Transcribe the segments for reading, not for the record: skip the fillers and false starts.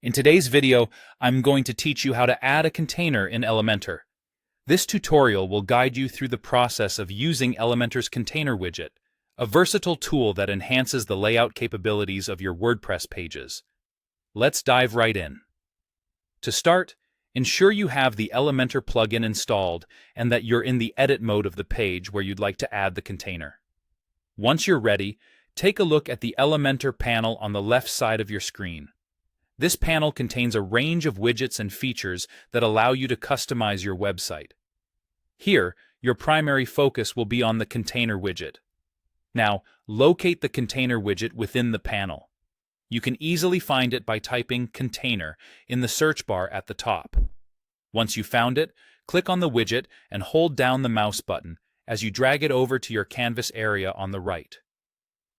In today's video, I'm going to teach you how to add a container in Elementor. This tutorial will guide you through the process of using Elementor's container widget, a versatile tool that enhances the layout capabilities of your WordPress pages. Let's dive right in. To start, ensure you have the Elementor plugin installed and that you're in the edit mode of the page where you'd like to add the container. Once you're ready, take a look at the Elementor panel on the left side of your screen. This panel contains a range of widgets and features that allow you to customize your website. Here, your primary focus will be on the container widget. Now, locate the container widget within the panel. You can easily find it by typing "container" in the search bar at the top. Once you've found it, click on the widget and hold down the mouse button as you drag it over to your canvas area on the right.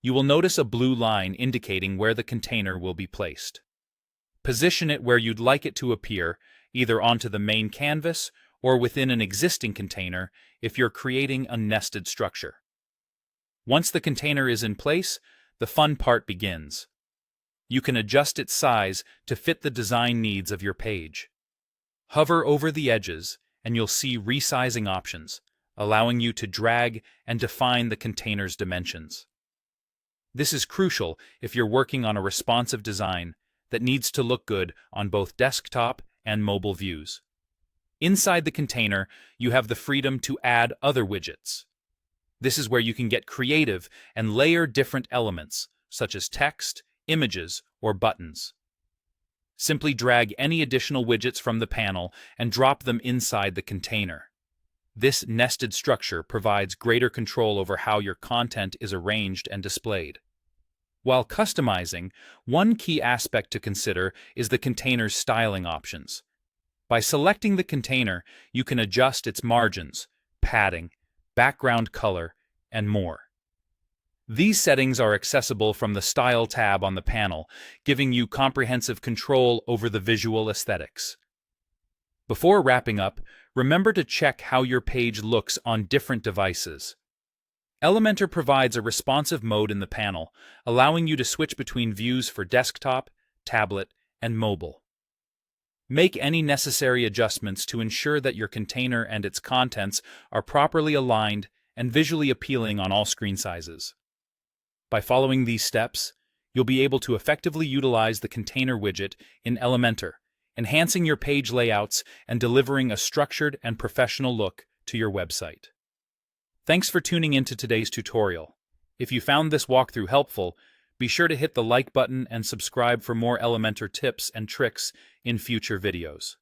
You will notice a blue line indicating where the container will be placed. Position it where you'd like it to appear, either onto the main canvas or within an existing container if you're creating a nested structure. Once the container is in place, the fun part begins. You can adjust its size to fit the design needs of your page. Hover over the edges and you'll see resizing options, allowing you to drag and define the container's dimensions. This is crucial if you're working on a responsive design that needs to look good on both desktop and mobile views. Inside the container, you have the freedom to add other widgets. This is where you can get creative and layer different elements, such as text, images, or buttons. Simply drag any additional widgets from the panel and drop them inside the container. This nested structure provides greater control over how your content is arranged and displayed. While customizing, one key aspect to consider is the container's styling options. By selecting the container, you can adjust its margins, padding, background color, and more. These settings are accessible from the Style tab on the panel, giving you comprehensive control over the visual aesthetics. Before wrapping up, remember to check how your page looks on different devices. Elementor provides a responsive mode in the panel, allowing you to switch between views for desktop, tablet, and mobile. Make any necessary adjustments to ensure that your container and its contents are properly aligned and visually appealing on all screen sizes. By following these steps, you'll be able to effectively utilize the container widget in Elementor, enhancing your page layouts and delivering a structured and professional look to your website. Thanks for tuning into today's tutorial. If you found this walkthrough helpful, be sure to hit the like button and subscribe for more Elementor tips and tricks in future videos.